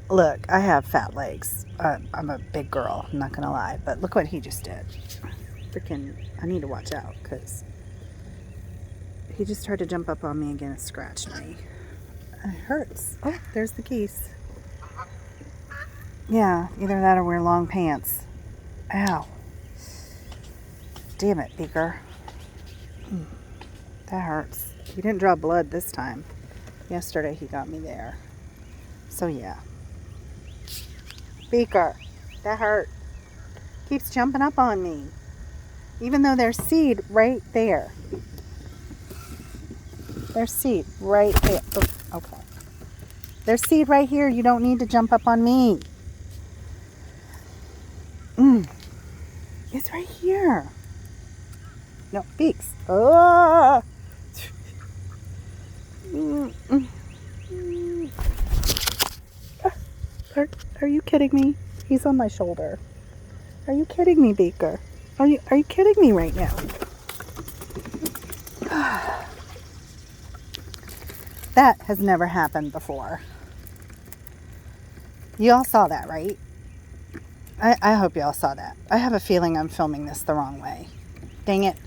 Look, I have fat legs. I'm a big girl, I'm not gonna lie. But look what he just did. Freaking, I need to watch out because he just tried to jump up on me again and scratched me. It hurts. Oh, there's the geese. Yeah, either that or wear long pants. Ow. Damn it, Beaker. That hurts. He didn't draw blood this time. Yesterday he got me there. So yeah. Beaker, that hurt. Keeps jumping up on me. Even though there's seed right there. There's seed right there. Oh, okay. There's seed right here. You don't need to jump up on me. It's right here. No, beaks. Oh! Are you kidding me? He's on my shoulder. Are you kidding me, Beaker? Are you kidding me right now? That has never happened before. You all saw that, right? I hope you all saw that. I have a feeling I'm filming this the wrong way. Dang it.